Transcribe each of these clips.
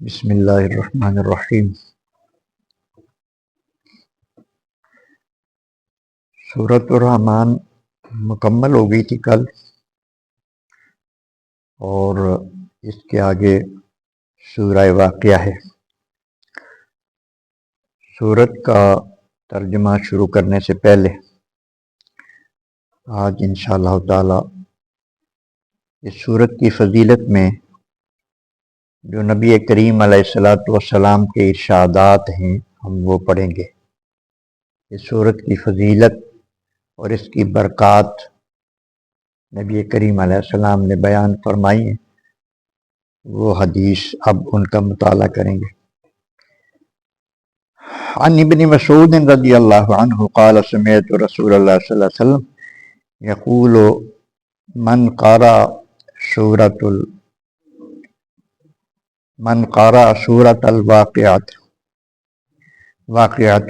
بسم اللہ الرحمن الرحیم۔ سورۃ الرحمن مکمل ہو گئی تھی کل، اور اس کے آگے سورہ واقعہ ہے۔ سورت کا ترجمہ شروع کرنے سے پہلے آج انشاءاللہ تعالی اس سورت کی فضیلت میں جو نبی کریم علیہ الصلوۃ والسلام کے ارشادات ہیں ہم وہ پڑھیں گے۔ اس سورت کی فضیلت اور اس کی برکات نبی کریم علیہ السلام نے بیان فرمائی ہیں، وہ حدیث اب ان کا مطالعہ کریں گے۔ عن ابن مسعود رضی اللہ عنہ قال سمعت رسول اللہ صلی اللہ علیہ وسلم یقول من قرأ سورۃ الواقعات واقعات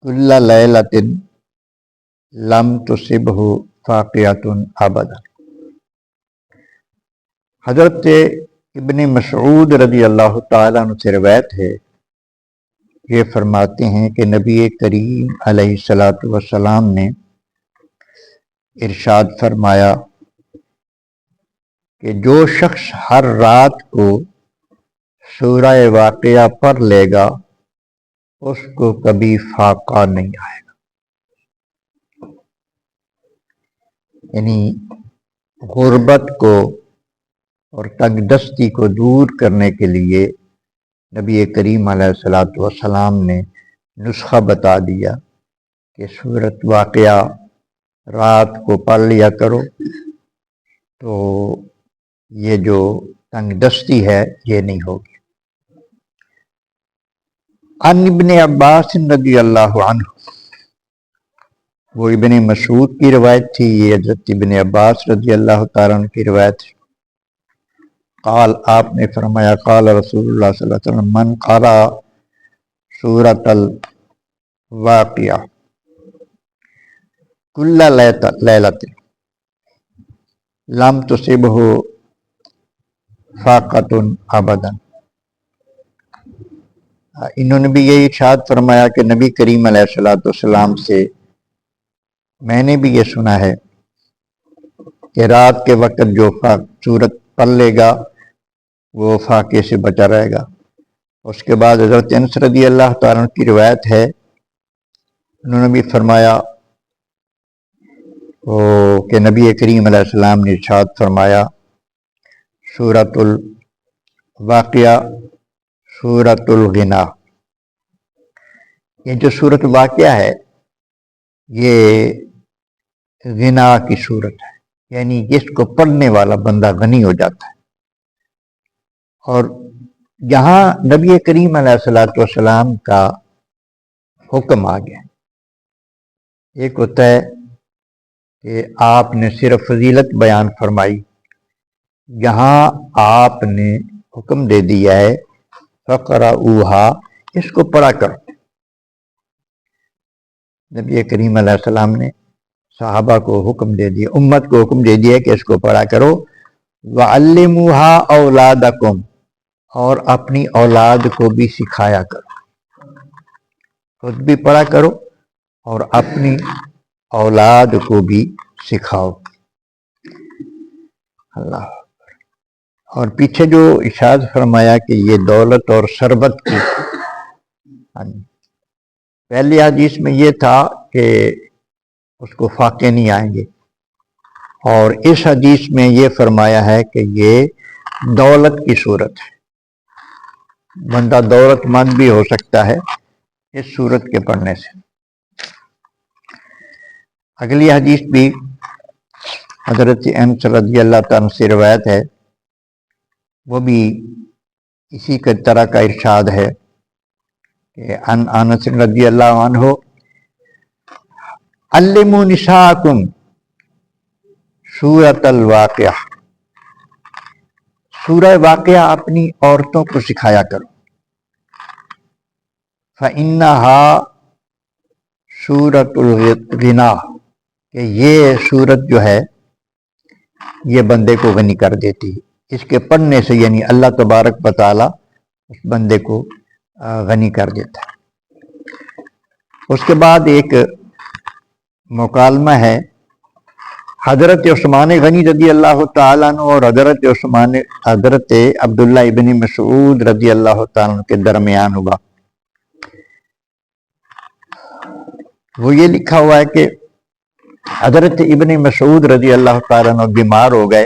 کل لیلۃ لم تصبہ فاقعۃ ابدا۔ حضرت ابن مسعود رضی اللہ تعالیٰ عنہ سے روایت ہے، یہ فرماتے ہیں کہ نبی کریم علیہ الصلوۃ والسلام نے ارشاد فرمایا کہ جو شخص ہر رات کو سورہ واقعہ پڑھ لے گا اس کو کبھی فاقہ نہیں آئے گا۔ یعنی غربت کو اور تنگ دستی کو دور کرنے کے لیے نبی کریم علیہ الصلوۃ والسلام نے نسخہ بتا دیا کہ سورۃ واقعہ رات کو پڑھ لیا کرو تو یہ جو تنگ دستی ہے یہ نہیں ہوگی۔ عن ابن عباس رضی اللہ عنہ، وہ ابن مسعود کی روایت تھی، یہ حضرت ابن عباس رضی اللہ تعالیٰ عنہ کی روایت ہے۔ قال، آپ نے فرمایا، قال رسول اللہ صلی اللہ علیہ وسلم من قرأ سورۃ الواقعہ کل لیلۃ لم تصبہ فاقۃ ابدا۔ انہوں نے بھی یہ ارشاد فرمایا کہ نبی کریم علیہ الصلوۃ والسلام سے میں نے بھی یہ سنا ہے کہ رات کے وقت جو سورت پڑھ لے گا وہ فاقے سے بچا رہے گا۔ اس کے بعد حضرت انس رضی اللہ تعالیٰ عنہ کی روایت ہے، انہوں نے بھی فرمایا کہ نبی کریم علیہ السلام نے ارشاد فرمایا سورۃ الواقعہ سورۃ الغنا۔ یہ جو سورۃ الواقعہ ہے یہ غنا کی صورت ہے، یعنی جس کو پڑھنے والا بندہ غنی ہو جاتا ہے۔ اور یہاں نبی کریم علیہ الصلوۃ والسلام کا حکم آ گیا۔ ایک ہوتا ہے کہ آپ نے صرف فضیلت بیان فرمائی، یہاں آپ نے حکم دے دیا ہے فقرؤوہا، اس کو پڑھا کرو۔ نبی کریم علیہ السلام نے صحابہ کو حکم دے دیا، امت کو حکم دے دیا کہ اس کو پڑھا کرو۔ وعلموہا اولادکم، اور اپنی اولاد کو بھی سکھایا کرو، خود بھی پڑھا کرو اور اپنی اولاد کو بھی سکھاؤ۔ اللہ۔ اور پیچھے جو ارشاد فرمایا کہ یہ دولت اور ثروت کی، پہلی حدیث میں یہ تھا کہ اس کو فاقے نہیں آئیں گے، اور اس حدیث میں یہ فرمایا ہے کہ یہ دولت کی صورت ہے، بندہ دولت مند بھی ہو سکتا ہے اس صورت کے پڑھنے سے۔ اگلی حدیث بھی حضرت انس رضی اللہ تعالیٰ سے روایت ہے، وہ بھی اسی کے طرح کا ارشاد ہے کہ عن انس رضی اللہ عنہ علموا نساءکم سورۃ الواقعہ، سورہ واقعہ اپنی عورتوں کو سکھایا کرو۔ فإنہا سورۃ الغنا، کہ یہ سورت جو ہے یہ بندے کو غنی کر دیتی ہے۔ اس کے پڑھنے سے یعنی اللہ تبارک و تعالی اس بندے کو غنی کر دیتا ہے۔ اس کے بعد ایک مکالمہ ہے حضرت عثمان غنی رضی اللہ تعالیٰ عنہ اور حضرت عبداللہ ابن مسعود رضی اللہ تعالیٰ عنہ کے درمیان ہوا۔ وہ یہ لکھا ہوا ہے کہ حضرت ابن مسعود رضی اللہ تعالیٰ عنہ بیمار ہو گئے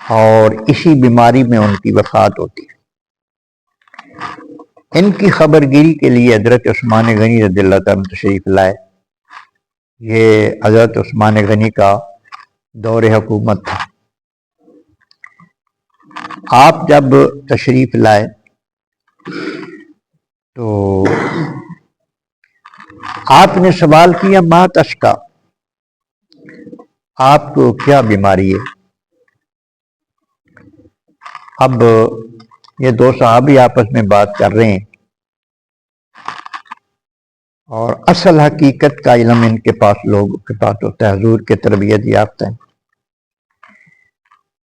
اور اسی بیماری میں ان کی وفات ہوتی ہے۔ ان کی خبر گیری کے لیے حضرت عثمان غنی رضی اللہ تعالیٰ عنہ تشریف لائے۔ یہ حضرت عثمان غنی کا دور حکومت تھا۔ آپ جب تشریف لائے تو آپ نے سوال کیا ما تشکا، آپ کو کیا بیماری ہے؟ اب یہ دو صحابی آپس میں بات کر رہے ہیں اور اصل حقیقت کا علم ان کے پاس لوگوں کے پاس ہوتا ہے، حضور کے تربیت یافتہ ہیں۔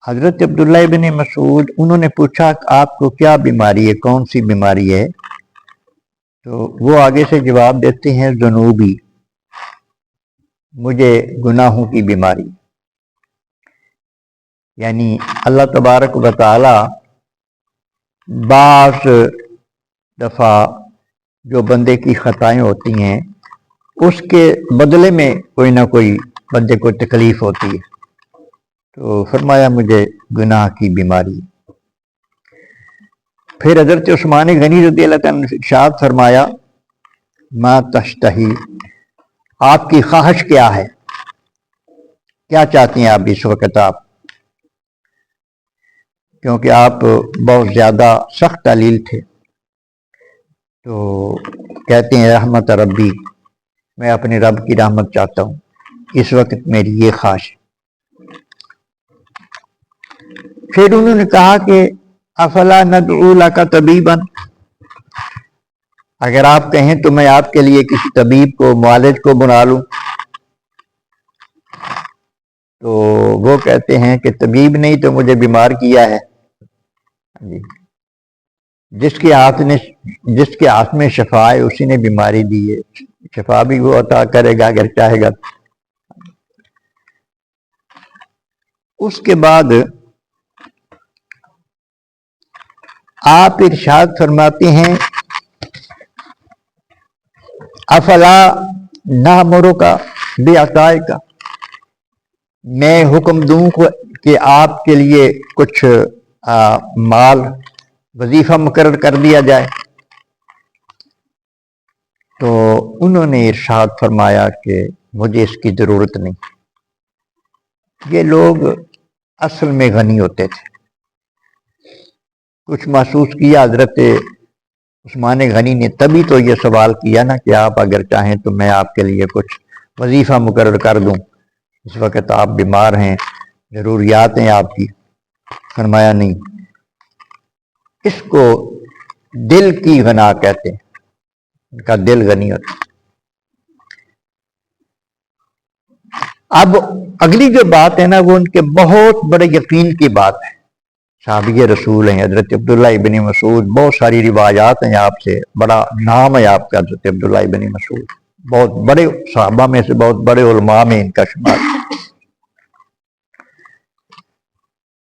حضرت عبداللہ ابن مسعود انہوں نے پوچھا کہ آپ کو کیا بیماری ہے، کون سی بیماری ہے؟ تو وہ آگے سے جواب دیتے ہیں ذنوبی، مجھے گناہوں کی بیماری، یعنی اللہ تبارک و تعالی بعض دفعہ جو بندے کی خطائیں ہوتی ہیں اس کے بدلے میں کوئی نہ کوئی بندے کو تکلیف ہوتی ہے، تو فرمایا مجھے گناہ کی بیماری۔ پھر حضرت عثمان غنی رضی اللہ عنہ نے ارشاد فرمایا ما تشتہی، آپ کی خواہش کیا ہے، کیا چاہتی ہیں آپ اس وقت؟ آپ کیونکہ آپ بہت زیادہ سخت علیل تھے، تو کہتے ہیں رحمت ربی، میں اپنے رب کی رحمت چاہتا ہوں، اس وقت میری یہ خواہش۔ پھر انہوں نے کہا کہ افلا ندعو لک طبیبا، اگر آپ کہیں تو میں آپ کے لیے کسی طبیب کو، معالج کو بنا لوں۔ تو وہ کہتے ہیں کہ طبیب نہیں تو مجھے بیمار کیا ہے، جس کے ہاتھ میں شفا ہے اسی نے بیماری دی ہے، شفا بھی وہ عطا کرے گا اگر چاہے گا۔ اس کے بعد آپ ارشاد فرماتے ہیں افلا نامرک بعطائک، میں حکم دوں کہ آپ کے لیے کچھ مال وظیفہ مقرر کر دیا جائے۔ تو انہوں نے ارشاد فرمایا کہ مجھے اس کی ضرورت نہیں۔ یہ لوگ اصل میں غنی ہوتے تھے، کچھ محسوس کیا حضرت عثمان غنی نے، تبھی تو یہ سوال کیا نا کہ آپ اگر چاہیں تو میں آپ کے لیے کچھ وظیفہ مقرر کر دوں، اس وقت آپ بیمار ہیں، ضروریات ہیں آپ کی۔ فرمایا نہیں، اس کو دل کی غنا کہتے ہیں، ان کا دل غنی ہوتا۔ اب اگلی جو بات ہے نا وہ ان کے بہت بڑے یقین کی بات ہے۔ صحابی رسول ہیں حضرت عبداللہ ابن مسعود، بہت ساری روایات ہیں آپ سے، بڑا نام ہے آپ کا حضرت عبداللہ ابن مسعود، بہت بڑے صحابہ میں سے بہت بڑے علماء میں ان کا شمار۔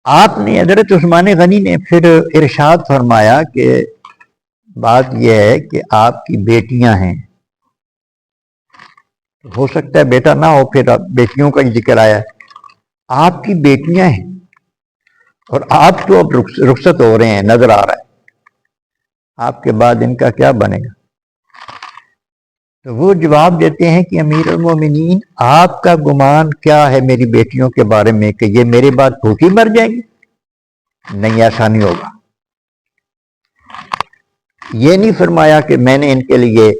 آپ نے حضرت عثمان غنی نے پھر ارشاد فرمایا کہ بات یہ ہے کہ آپ کی بیٹیاں ہیں، ہو سکتا ہے بیٹا نہ ہو، پھر بیٹیوں کا ہی ذکر آیا ہے، آپ کی بیٹیاں ہیں اور آپ تو اب رخصت ہو رہے ہیں، نظر آ رہا ہے، آپ کے بعد ان کا کیا بنے گا؟ تو وہ جواب دیتے ہیں کہ امیر المومنین آپ کا گمان کیا ہے میری بیٹیوں کے بارے میں کہ یہ میرے بعد بھوکی مر جائیں گی؟ نہیں، ایسا نہیں ہوگا۔ یہ نہیں فرمایا کہ میں نے ان کے لیے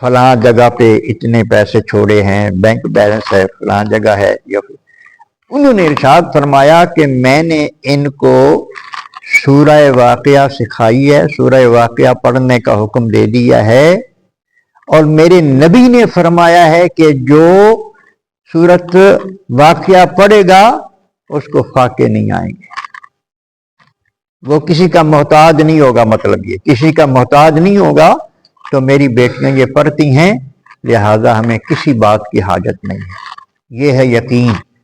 فلاں جگہ پہ اتنے پیسے چھوڑے ہیں، بینک بیلنس ہے، فلاں جگہ ہے، یا انہوں نے ارشاد فرمایا کہ میں نے ان کو سورہ واقعہ سکھائی ہے، سورہ واقعہ پڑھنے کا حکم دے دیا ہے، اور میرے نبی نے فرمایا ہے کہ جو سورت واقعہ پڑھے گا اس کو فاقے نہیں آئیں گے، وہ کسی کا محتاج نہیں ہوگا، مطلب یہ کسی کا محتاج نہیں ہوگا، تو میری بیٹیاں یہ پڑھتی ہیں، لہذا ہمیں کسی بات کی حاجت نہیں ہے۔ یہ ہے یقین۔